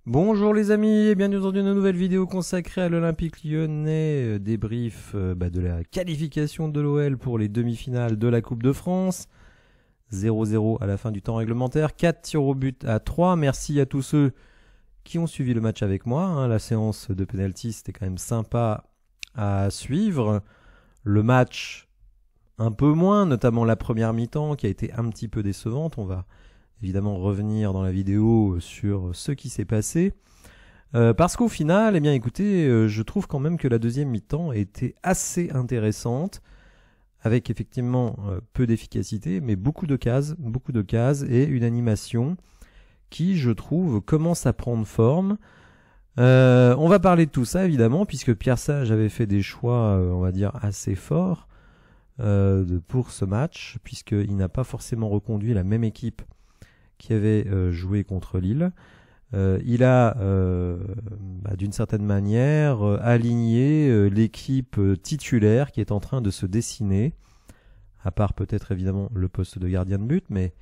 Bonjour les amis et bienvenue dans une nouvelle vidéo consacrée à l'Olympique Lyonnais, débrief de la qualification de l'OL pour les demi-finales de la Coupe de France. 0-0 à la fin du temps réglementaire, 4 tirs au but à 3. Merci à tous ceux qui ont suivi le match avec moi. La séance de pénalty, c'était quand même sympa à suivre. Le match, un peu moins, notamment la première mi-temps qui a été un petit peu décevante. On va évidemment revenir dans la vidéo sur ce qui s'est passé. Parce qu'au final, eh bien écoutez, je trouve quand même que la deuxième mi-temps était assez intéressante, avec effectivement peu d'efficacité, mais beaucoup de cases et une animation qui, je trouve, commence à prendre forme. On va parler de tout ça évidemment, puisque Pierre Sage avait fait des choix, on va dire, assez forts pour ce match, puisqu'il n'a pas forcément reconduit la même équipe qui avait joué contre Lille. Il a, d'une certaine manière, aligné l'équipe titulaire qui est en train de se dessiner, à part peut-être évidemment le poste de gardien de but, mais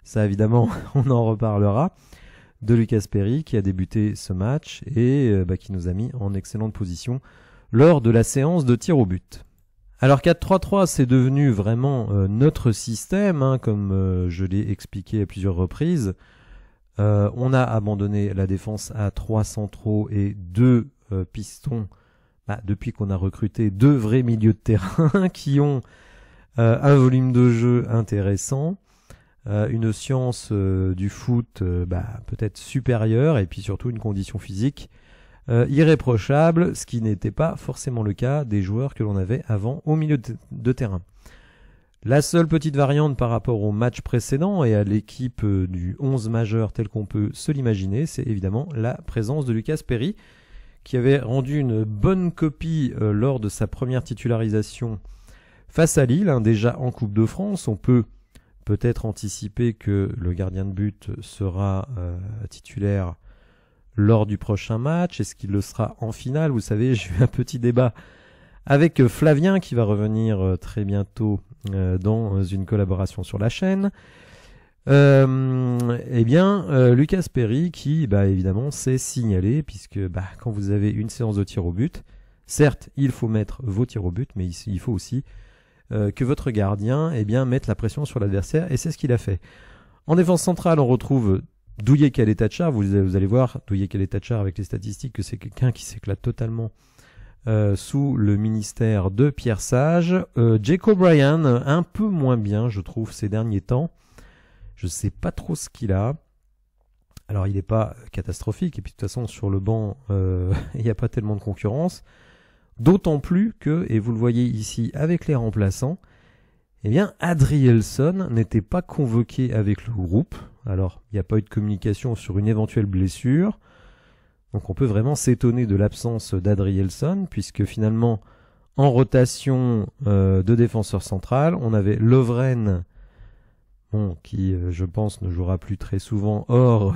ça évidemment on en reparlera, de Lucas Perry qui a débuté ce match et qui nous a mis en excellente position lors de la séance de tir au but. Alors 4-3-3, c'est devenu vraiment notre système, comme je l'ai expliqué à plusieurs reprises. On a abandonné la défense à 3 centraux et 2 pistons, depuis qu'on a recruté 2 vrais milieux de terrain qui ont un volume de jeu intéressant, une science du foot peut-être supérieure et puis surtout une condition physique irréprochable, ce qui n'était pas forcément le cas des joueurs que l'on avait avant au milieu de terrain. La seule petite variante par rapport au match précédent et à l'équipe du 11 majeur tel qu'on peut se l'imaginer, c'est évidemment la présence de Lucas Perry qui avait rendu une bonne copie lors de sa première titularisation face à Lille, déjà en Coupe de France. On peut peut-être anticiper que le gardien de but sera titulaire lors du prochain match. Est-ce qu'il le sera en finale? Vous savez, j'ai eu un petit débat avec Flavien qui va revenir très bientôt dans une collaboration sur la chaîne. Lucas Perry qui évidemment s'est signalé, puisque quand vous avez une séance de tir au but, certes il faut mettre vos tirs au but, mais il faut aussi que votre gardien mette la pression sur l'adversaire, et c'est ce qu'il a fait. En défense centrale, on retrouve Douye Kaletacar. Vous allez voir, Douye Kaletacar, avec les statistiques, que c'est quelqu'un qui s'éclate totalement sous le ministère de Pierre Sage. Jake O'Brien, un peu moins bien, je trouve, ces derniers temps. Je ne sais pas trop ce qu'il a. Alors, il n'est pas catastrophique, et puis de toute façon, sur le banc, il n'y a pas tellement de concurrence. D'autant plus que, et vous le voyez ici avec les remplaçants, Adrielson n'était pas convoqué avec le groupe. Alors, il n'y a pas eu de communication sur une éventuelle blessure. Donc on peut vraiment s'étonner de l'absence d'Adrielson, puisque finalement, en rotation de défenseur central, on avait Lovren, qui je pense ne jouera plus très souvent hors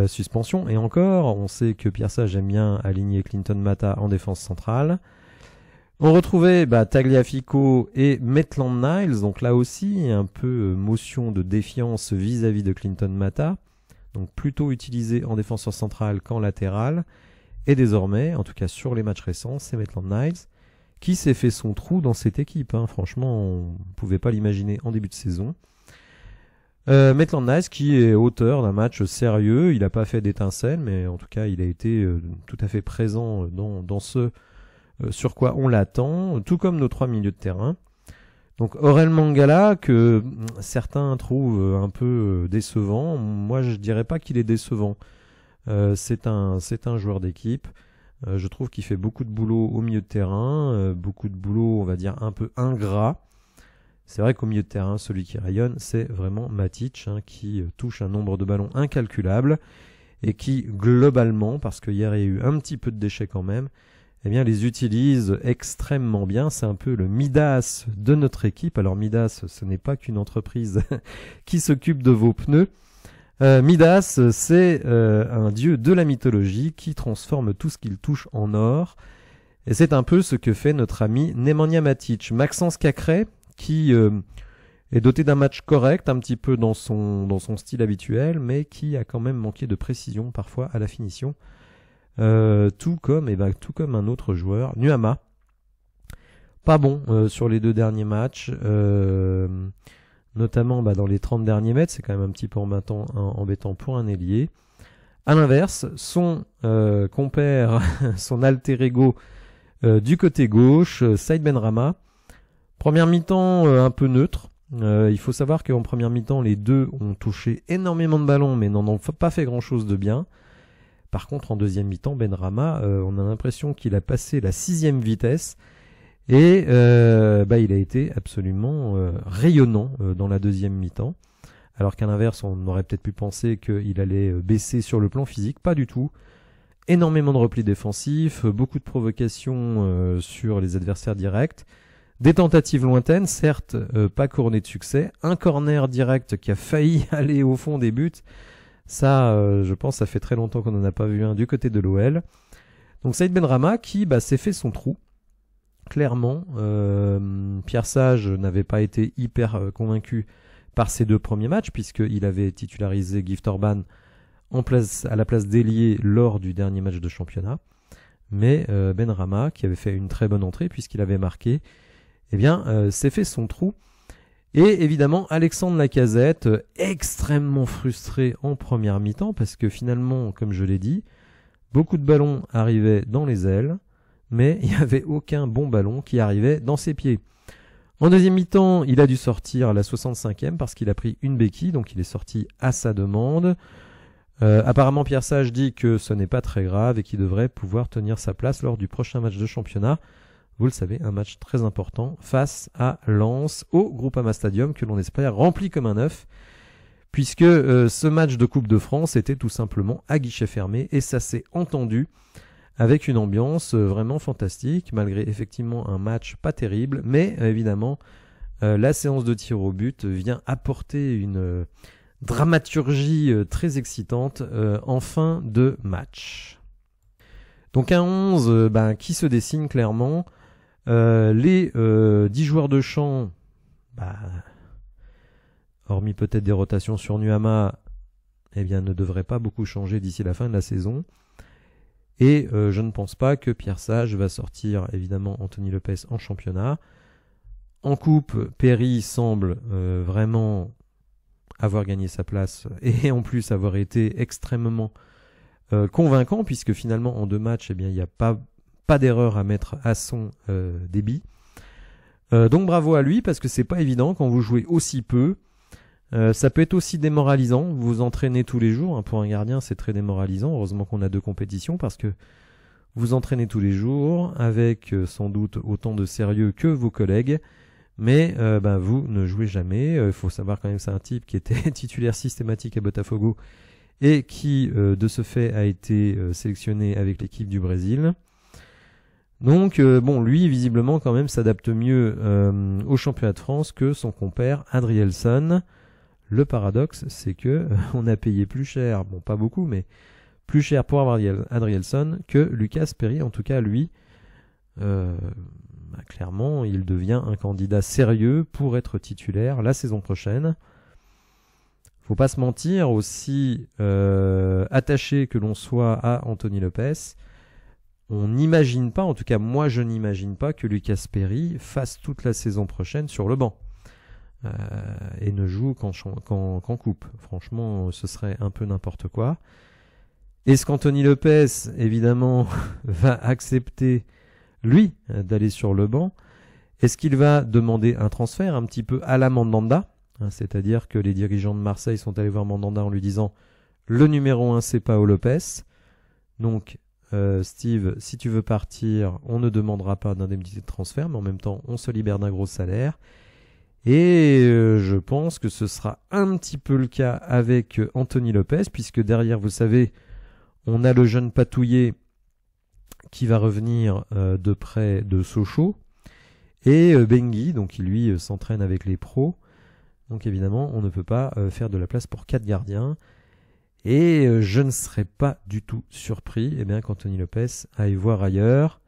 suspension. Et encore, on sait que Pierre Sage aime bien aligner Clinton Mata en défense centrale. On retrouvait Tagliafico et Maitland Niles, donc là aussi un peu motion de défiance vis-à-vis de Clinton Mata, donc plutôt utilisé en défenseur central qu'en latéral. Et désormais, en tout cas sur les matchs récents, c'est Maitland Niles qui s'est fait son trou dans cette équipe. Franchement, on ne pouvait pas l'imaginer en début de saison. Maitland Niles qui est auteur d'un match sérieux, il n'a pas fait d'étincelle, mais en tout cas il a été tout à fait présent dans ce sur quoi on l'attend, tout comme nos 3 milieux de terrain. Donc Aurel Mangala, que certains trouvent un peu décevant, moi je dirais pas qu'il est décevant. C'est un joueur d'équipe. Je trouve qu'il fait beaucoup de boulot au milieu de terrain, beaucoup de boulot, on va dire, un peu ingrat. C'est vrai qu'au milieu de terrain, celui qui rayonne, c'est vraiment Matic, qui touche un nombre de ballons incalculable et qui, globalement, parce qu'hier il y a eu un petit peu de déchets quand même, les utilise extrêmement bien. C'est un peu le Midas de notre équipe. Alors Midas, ce n'est pas qu'une entreprise qui s'occupe de vos pneus. Midas, c'est un dieu de la mythologie qui transforme tout ce qu'il touche en or. Et c'est un peu ce que fait notre ami Nemanja Matic. Maxence Cacré, qui est doté d'un match correct, un petit peu dans son style habituel, mais qui a quand même manqué de précision parfois à la finition. Tout comme un autre joueur, Nuama. Pas bon sur les 2 derniers matchs, notamment dans les 30 derniers mètres, c'est quand même un petit peu embêtant pour un ailier. À l'inverse, son compère, son alter ego du côté gauche, Saïd Benrahma. Première mi-temps un peu neutre. Il faut savoir qu'en première mi-temps, les deux ont touché énormément de ballons, mais n'en ont pas fait grand-chose de bien. Par contre, en deuxième mi-temps, Benrahma, on a l'impression qu'il a passé la 6e vitesse et il a été absolument rayonnant dans la deuxième mi-temps. Alors qu'à l'inverse, on aurait peut-être pu penser qu'il allait baisser sur le plan physique. Pas du tout. Énormément de replis défensifs, beaucoup de provocations sur les adversaires directs. Des tentatives lointaines, certes pas couronnées de succès. Un corner direct qui a failli aller au fond des buts. Ça, je pense, ça fait très longtemps qu'on n'en a pas vu un du côté de l'OL. Donc Saïd Benrahma qui s'est fait son trou. Clairement, Pierre Sage n'avait pas été hyper convaincu par ses 2 premiers matchs, puisqu'il avait titularisé Gift Orban à la place d'ailier lors du dernier match de championnat. Mais Benrahma, qui avait fait une très bonne entrée puisqu'il avait marqué, s'est fait son trou. Et évidemment, Alexandre Lacazette, extrêmement frustré en première mi-temps, parce que finalement, comme je l'ai dit, beaucoup de ballons arrivaient dans les ailes, mais il n'y avait aucun bon ballon qui arrivait dans ses pieds. En deuxième mi-temps, il a dû sortir à la 65e parce qu'il a pris une béquille, donc il est sorti à sa demande. Apparemment, Pierre Sage dit que ce n'est pas très grave et qu'il devrait pouvoir tenir sa place lors du prochain match de championnat. Vous le savez, un match très important face à Lens au Groupama Stadium que l'on espère rempli comme un œuf, puisque ce match de Coupe de France était tout simplement à guichet fermé et ça s'est entendu avec une ambiance vraiment fantastique, malgré effectivement un match pas terrible, mais évidemment la séance de tir au but vient apporter une dramaturgie très excitante en fin de match. Donc un 11 qui se dessine clairement. Les 10 joueurs de champ, hormis peut-être des rotations sur Nuama, ne devraient pas beaucoup changer d'ici la fin de la saison. Et je ne pense pas que Pierre Sage va sortir évidemment Anthony Lopez en championnat. En coupe, Perry semble vraiment avoir gagné sa place et en plus avoir été extrêmement convaincant, puisque finalement en 2 matchs, il n'y a pas d'erreur à mettre à son débit. Donc bravo à lui, parce que c'est pas évident quand vous jouez aussi peu. Ça peut être aussi démoralisant. Vous vous entraînez tous les jours. Pour un gardien, c'est très démoralisant. Heureusement qu'on a 2 compétitions, parce que vous entraînez tous les jours avec sans doute autant de sérieux que vos collègues. Mais vous ne jouez jamais. Il faut savoir quand même que c'est un type qui était titulaire systématique à Botafogo et qui, de ce fait, a été sélectionné avec l'équipe du Brésil. Donc, lui, visiblement, quand même, s'adapte mieux au championnat de France que son compère Adrielson. Le paradoxe, c'est que on a payé plus cher, pas beaucoup, mais plus cher pour avoir Adrielson que Lucas Perry. En tout cas, lui, clairement, il devient un candidat sérieux pour être titulaire la saison prochaine. Faut pas se mentir, aussi attaché que l'on soit à Anthony Lopez, on n'imagine pas, en tout cas moi je n'imagine pas que Lucas Perry fasse toute la saison prochaine sur le banc et ne joue qu'en coupe. Franchement, ce serait un peu n'importe quoi. Est-ce qu'Anthony Lopez, évidemment, va accepter, lui, d'aller sur le banc? Est-ce qu'il va demander un transfert un petit peu à la Mandanda? C'est-à-dire que les dirigeants de Marseille sont allés voir Mandanda en lui disant « Le numéro 1, c'est Paolo Lopez. Donc, Steve, si tu veux partir, on ne demandera pas d'indemnité de transfert, mais en même temps, on se libère d'un gros salaire. » Et je pense que ce sera un petit peu le cas avec Anthony Lopez, puisque derrière, vous savez, on a le jeune Patouillet qui va revenir de près de Sochaux, et Bengui, donc qui lui s'entraîne avec les pros. Donc évidemment, on ne peut pas faire de la place pour 4 gardiens. Et je ne serais pas du tout surpris qu'Anthony Lopez aille voir ailleurs.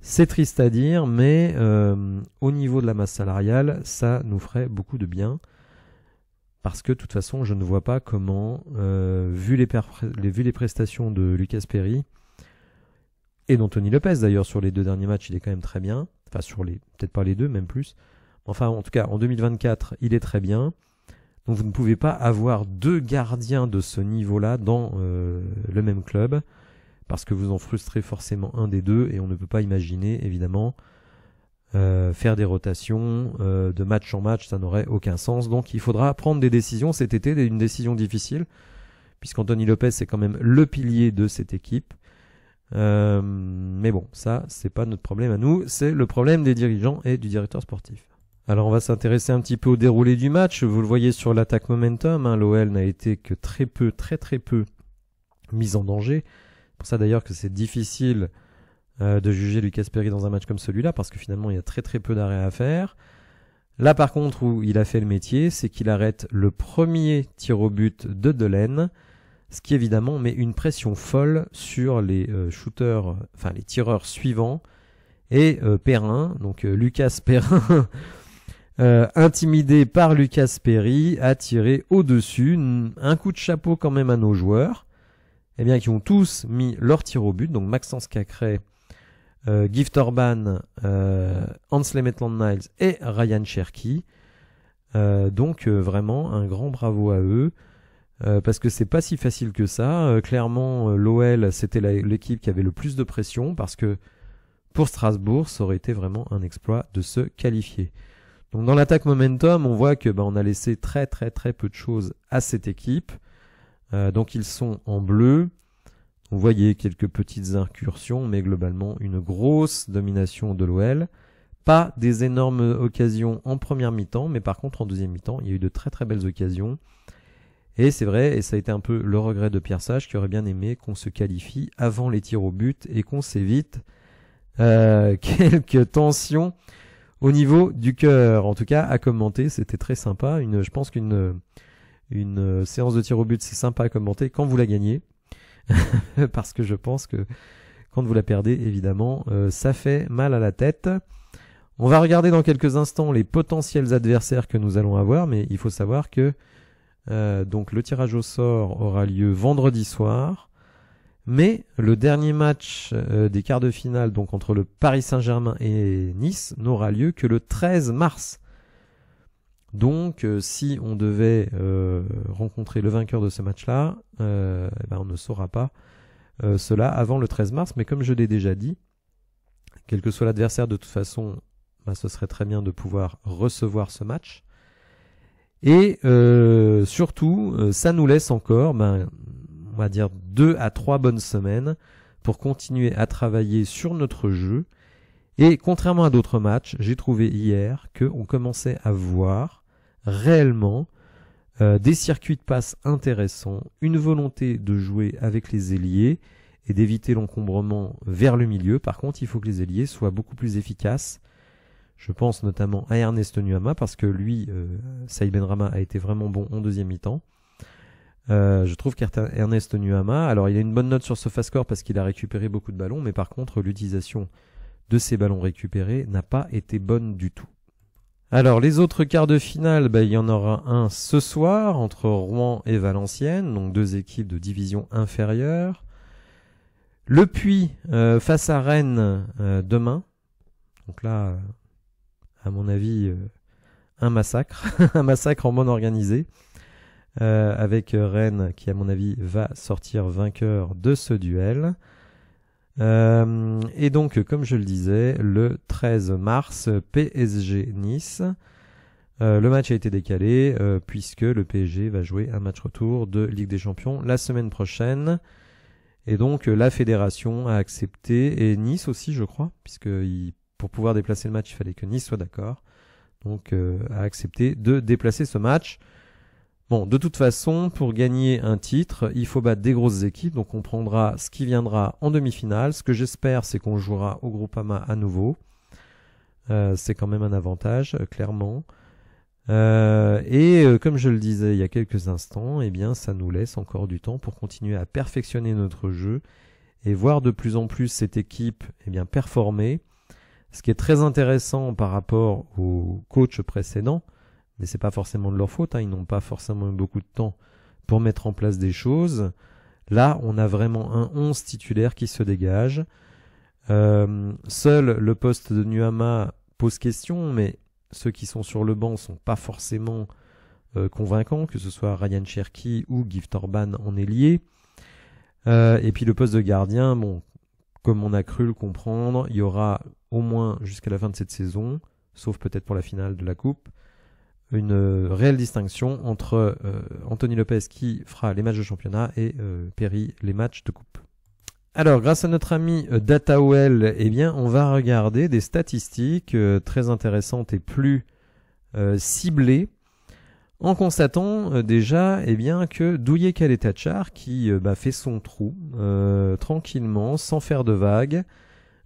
C'est triste à dire, mais au niveau de la masse salariale, ça nous ferait beaucoup de bien. Parce que de toute façon, je ne vois pas comment, vu les prestations de Lucas Perry, et d'Anthony Lopez d'ailleurs, sur les 2 derniers matchs, il est quand même très bien. Enfin, peut-être pas les 2, même plus. Enfin, en tout cas, en 2024, il est très bien. Donc vous ne pouvez pas avoir 2 gardiens de ce niveau-là dans le même club, parce que vous en frustrez forcément un des 2, et on ne peut pas imaginer, évidemment, faire des rotations de match en match, ça n'aurait aucun sens. Donc il faudra prendre des décisions cet été, une décision difficile, puisqu'Anthony Lopez c'est quand même le pilier de cette équipe. Mais bon, ça c'est pas notre problème à nous, c'est le problème des dirigeants et du directeur sportif. Alors on va s'intéresser un petit peu au déroulé du match. Vous le voyez sur l'attaque momentum, hein, l'OL n'a été que très peu mise en danger. C'est pour ça d'ailleurs que c'est difficile de juger Lucas Perry dans un match comme celui-là, parce que finalement il y a très peu d'arrêts à faire. Là par contre où il a fait le métier, c'est qu'il arrête le premier tir au but de Delaine, ce qui évidemment met une pression folle sur les shooters, enfin les tireurs suivants, et Perrin, donc Lucas Perrin, intimidé par Lucas Perry, a tiré au-dessus. Un coup de chapeau quand même à nos joueurs, eh bien, qui ont tous mis leur tir au but, donc Maxence Cacré, Gift Orban, Ansley Maitland-Niles et Ryan Cherky. Donc vraiment un grand bravo à eux, parce que c'est pas si facile que ça. Clairement, l'OL c'était l'équipe qui avait le plus de pression, parce que pour Strasbourg, ça aurait été vraiment un exploit de se qualifier. Donc dans l'attaque momentum, on voit que on a laissé très peu de choses à cette équipe. Donc ils sont en bleu. Vous voyez quelques petites incursions, mais globalement une grosse domination de l'OL. Pas des énormes occasions en première mi-temps, mais par contre en deuxième mi-temps, il y a eu de très belles occasions. Et c'est vrai, et ça a été un peu le regret de Pierre Sage, qui aurait bien aimé qu'on se qualifie avant les tirs au but et qu'on s'évite quelques tensions au niveau du cœur. En tout cas, à commenter, c'était très sympa. Je pense qu'une séance de tir au but, c'est sympa à commenter quand vous la gagnez. Parce que je pense que quand vous la perdez, évidemment, ça fait mal à la tête. On va regarder dans quelques instants les potentiels adversaires que nous allons avoir, mais il faut savoir que donc le tirage au sort aura lieu vendredi soir, mais le dernier match des quarts de finale, donc entre le Paris Saint-Germain et Nice, n'aura lieu que le 13 mars. Donc si on devait rencontrer le vainqueur de ce match-là, on ne saura pas cela avant le 13 mars. Mais comme je l'ai déjà dit, quel que soit l'adversaire, de toute façon, ce serait très bien de pouvoir recevoir ce match. Et surtout, ça nous laisse encore, on va dire 2 à 3 bonnes semaines pour continuer à travailler sur notre jeu. Et contrairement à d'autres matchs, j'ai trouvé hier qu'on commençait à voir réellement des circuits de passe intéressants, une volonté de jouer avec les ailiers et d'éviter l'encombrement vers le milieu. Par contre, il faut que les ailiers soient beaucoup plus efficaces. Je pense notamment à Ernest Nuama, parce que lui, Saïd Benrahma a été vraiment bon en deuxième mi-temps. Je trouve qu'Ernest Nuama, alors il a une bonne note sur SofaScore parce qu'il a récupéré beaucoup de ballons, mais par contre l'utilisation de ces ballons récupérés n'a pas été bonne du tout. Alors les autres quarts de finale, il y en aura un ce soir entre Rouen et Valenciennes, donc 2 équipes de division inférieure. Le Puy face à Rennes demain. Donc là, à mon avis, un massacre, un massacre en bonne organisé, avec Rennes qui à mon avis va sortir vainqueur de ce duel. Et donc, comme je le disais, le 13 mars, PSG Nice. Le match a été décalé puisque le PSG va jouer un match retour de Ligue des Champions la semaine prochaine. Et donc, la fédération a accepté, et Nice aussi, je crois, puisque pour pouvoir déplacer le match, il fallait que Nice soit d'accord. Donc, a accepté de déplacer ce match. Bon, de toute façon, pour gagner un titre, il faut battre des grosses équipes. Donc on prendra ce qui viendra en demi-finale. Ce que j'espère, c'est qu'on jouera au Groupama à nouveau. C'est quand même un avantage, clairement. Et comme je le disais il y a quelques instants, eh bien, ça nous laisse encore du temps pour continuer à perfectionner notre jeu et voir de plus en plus cette équipe performer. Ce qui est très intéressant par rapport aux coachs précédents, mais c'est pas forcément de leur faute, hein, ils n'ont pas forcément eu beaucoup de temps pour mettre en place des choses. Là, on a vraiment un 11 titulaire qui se dégage. Seul le poste de Nuama pose question, mais ceux qui sont sur le banc sont pas forcément convaincants, que ce soit Ryan Cherki ou Gift Orban en ailier. Et puis le poste de gardien, bon, comme on a cru le comprendre, il y aura au moins jusqu'à la fin de cette saison, sauf peut-être pour la finale de la Coupe, une réelle distinction entre Anthony Lopez qui fera les matchs de championnat et Perry les matchs de Coupe. Alors, grâce à notre ami DataOL, eh bien, on va regarder des statistiques très intéressantes et plus ciblées, en constatant déjà eh bien, que Douye Kaletachar, qui fait son trou tranquillement, sans faire de vagues,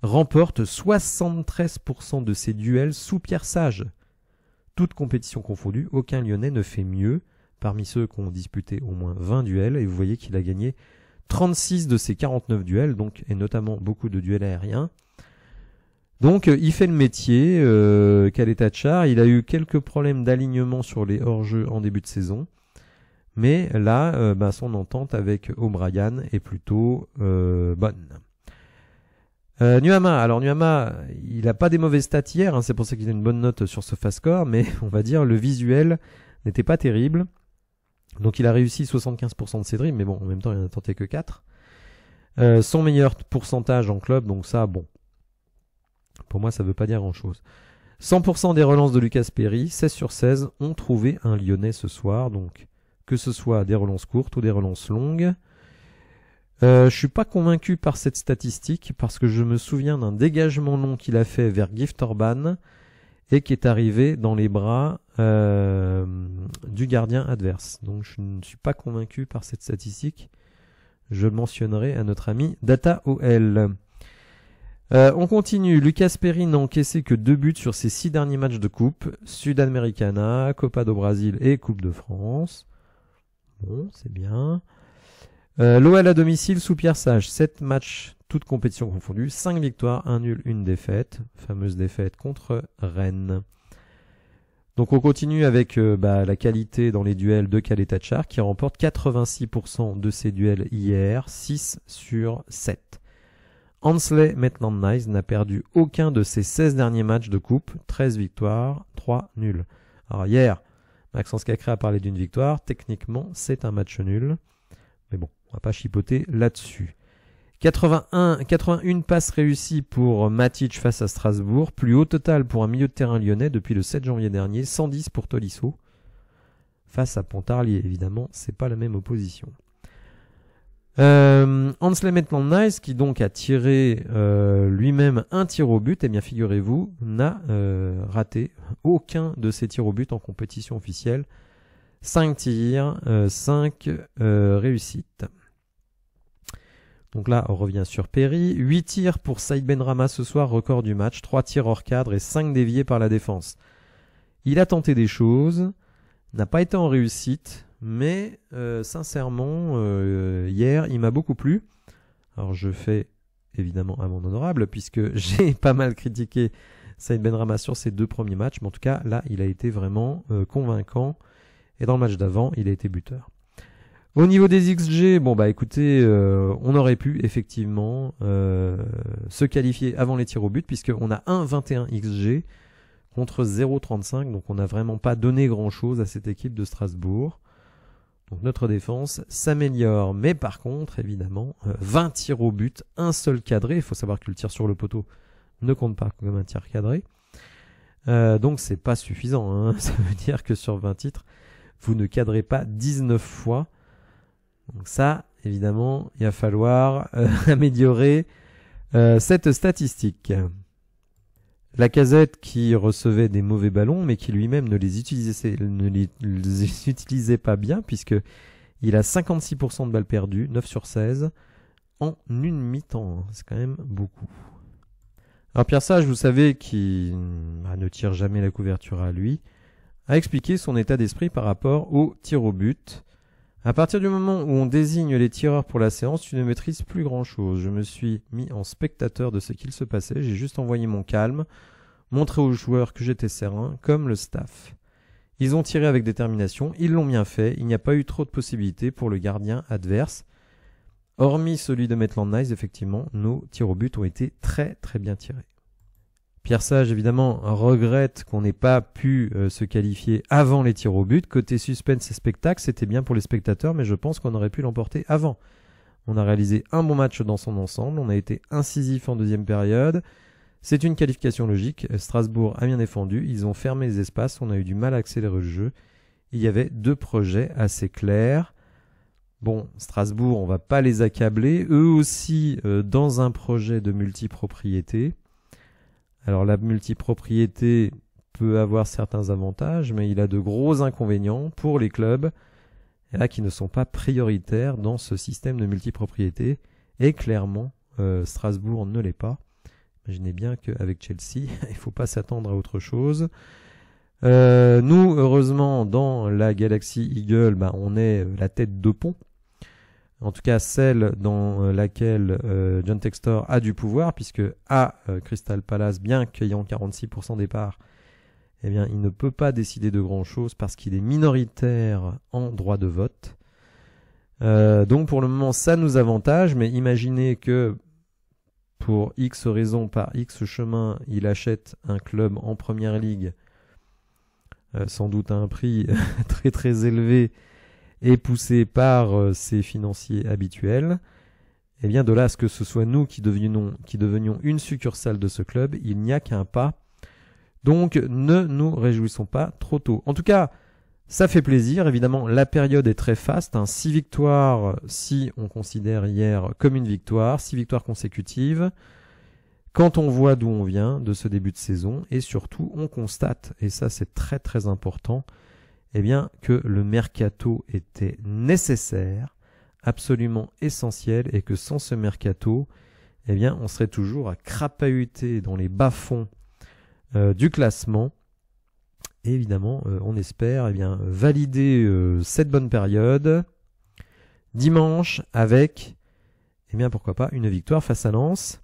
remporte 73% de ses duels sous Pierre Sage. Toute compétition confondue, aucun Lyonnais ne fait mieux parmi ceux qui ont disputé au moins 20 duels, et vous voyez qu'il a gagné 36 de ses 49 duels, donc, et notamment beaucoup de duels aériens. Donc il fait le métier, Kaletachar. Il a eu quelques problèmes d'alignement sur les hors-jeux en début de saison. Mais là, son entente avec O'Brien est plutôt bonne. Nuama, alors Nuama, il n'a pas des mauvais stats hier, hein, c'est pour ça qu'il a une bonne note sur SofaScore, mais on va dire le visuel n'était pas terrible. Donc il a réussi 75% de ses dribbles, mais bon, en même temps il n'en a tenté que 4. Son meilleur pourcentage en club, donc ça, bon. Pour moi, ça ne veut pas dire grand-chose. 100% des relances de Lucas Perry, 16 sur 16, ont trouvé un Lyonnais ce soir. Donc, que ce soit des relances courtes ou des relances longues. Je ne suis pas convaincu par cette statistique parce que je me souviens d'un dégagement long qu'il a fait vers Gift Orban et qui est arrivé dans les bras du gardien adverse. Donc, je ne suis pas convaincu par cette statistique. Je le mentionnerai à notre ami DataOL. On continue. Lucas Perry n'a encaissé que 2 buts sur ses 6 derniers matchs de coupe. Sudamericana, Copa do Brasil et Coupe de France. Bon, c'est bien. L'OL à domicile sous Pierre Sage. 7 matchs, toutes compétitions confondues. 5 victoires, 1 nul, 1 défaite. Fameuse défaite contre Rennes. Donc on continue avec la qualité dans les duels de Kaletachar qui remporte 86% de ses duels hier. 6 sur 7. Ansley Maitland-Niles n'a perdu aucun de ses 16 derniers matchs de coupe, 13 victoires, 3 nuls. Alors hier, Maxence Cacré a parlé d'une victoire, techniquement c'est un match nul, mais bon, on va pas chipoter là-dessus. 81 passes réussies pour Matic face à Strasbourg, plus haut total pour un milieu de terrain lyonnais depuis le 7 janvier dernier, 110 pour Tolisso. Face à Pontarlier, évidemment, c'est pas la même opposition. Ansley Maitland-Niles, qui donc a tiré lui-même un tir au but, eh bien figurez-vous, n'a raté aucun de ses tirs au but en compétition officielle. 5 tirs, 5 réussites. Donc là, on revient sur Perry. 8 tirs pour Saïd Benrahma ce soir, record du match. 3 tirs hors cadre et 5 déviés par la défense. Il a tenté des choses, n'a pas été en réussite. Mais sincèrement, hier, il m'a beaucoup plu. Alors je fais évidemment à mon honorable, puisque j'ai pas mal critiqué Saïd Benrahma sur ses 2 premiers matchs. Mais en tout cas, là, il a été vraiment convaincant. Et dans le match d'avant, il a été buteur. Au niveau des XG, bon bah écoutez, on aurait pu effectivement se qualifier avant les tirs au but, puisqu'on a 1,21 XG contre 0,35. Donc on n'a vraiment pas donné grand-chose à cette équipe de Strasbourg. Donc notre défense s'améliore, mais par contre, évidemment, 20 tirs au but, un seul cadré. Il faut savoir que le tir sur le poteau ne compte pas comme un tir cadré. Donc c'est pas suffisant, hein. Ça veut dire que sur 20 titres, vous ne cadrez pas 19 fois. Donc ça, évidemment, il va falloir améliorer cette statistique. Lacazette qui recevait des mauvais ballons, mais qui lui-même ne les utilisait pas bien, puisqu'il a 56% de balles perdues, 9 sur 16, en une mi-temps. C'est quand même beaucoup. Alors Pierre Sage, vous savez, qui ne tire jamais la couverture à lui, a expliqué son état d'esprit par rapport au tir au but. À partir du moment où on désigne les tireurs pour la séance, tu ne maîtrises plus grand-chose. Je me suis mis en spectateur de ce qu'il se passait. J'ai juste envoyé mon calme, montré aux joueurs que j'étais serein, comme le staff. Ils ont tiré avec détermination, ils l'ont bien fait. Il n'y a pas eu trop de possibilités pour le gardien adverse. Hormis celui de Maitland Nice, effectivement, nos tirs au but ont été très très bien tirés. Pierre Sage, évidemment, regrette qu'on n'ait pas pu se qualifier avant les tirs au but. Côté suspense et spectacle, c'était bien pour les spectateurs, mais je pense qu'on aurait pu l'emporter avant. On a réalisé un bon match dans son ensemble, on a été incisif en deuxième période. C'est une qualification logique, Strasbourg a bien défendu, ils ont fermé les espaces, on a eu du mal à accélérer le jeu. Il y avait 2 projets assez clairs. Bon, Strasbourg, on ne va pas les accabler, eux aussi dans un projet de multipropriété. Alors la multipropriété peut avoir certains avantages, mais il a de gros inconvénients pour les clubs qui ne sont pas prioritaires dans ce système de multipropriété. Et clairement, Strasbourg ne l'est pas. Imaginez bien qu'avec Chelsea, il ne faut pas s'attendre à autre chose. Nous, heureusement, dans la Galaxy Eagle, on est la tête de pont. En tout cas, celle dans laquelle John Textor a du pouvoir, puisque à Crystal Palace, bien qu'ayant 46% des parts, eh bien, il ne peut pas décider de grand-chose parce qu'il est minoritaire en droit de vote. Donc, pour le moment, ça nous avantage, mais imaginez que pour X raisons, par X chemin, il achète un club en Première Ligue, sans doute à un prix très très élevé, et poussé par ses financiers habituels, et bien de là à ce que ce soit nous qui devenions une succursale de ce club, il n'y a qu'un pas. Donc ne nous réjouissons pas trop tôt. En tout cas, ça fait plaisir. Évidemment, la période est très faste. 6 victoires si on considère hier comme une victoire, 6 victoires consécutives. Quand on voit d'où on vient de ce début de saison, et surtout on constate, et ça c'est très très important, eh bien, que le mercato était nécessaire, absolument essentiel, et que sans ce mercato, eh bien, on serait toujours à crapahuter dans les bas-fonds du classement. Et évidemment, on espère valider cette bonne période dimanche avec, pourquoi pas, une victoire face à Lens.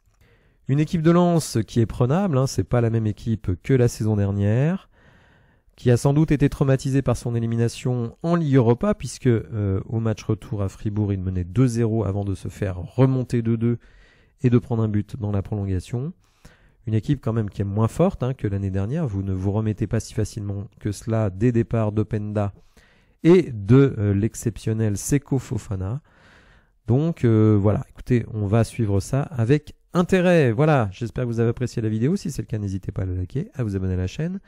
Une équipe de Lens qui est prenable, c'est pas la même équipe que la saison dernière, qui a sans doute été traumatisé par son élimination en Ligue Europa, puisque au match retour à Fribourg, il menait 2-0 avant de se faire remonter 2-2 et de prendre un but dans la prolongation. Une équipe quand même qui est moins forte que l'année dernière. Vous ne vous remettez pas si facilement que cela des départs d'Openda et de l'exceptionnel Seko Fofana. Donc voilà, écoutez, on va suivre ça avec intérêt. Voilà, j'espère que vous avez apprécié la vidéo. Si c'est le cas, n'hésitez pas à le liker, à vous abonner à la chaîne.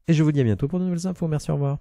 Et je vous dis à bientôt pour de nouvelles infos. Merci, au revoir.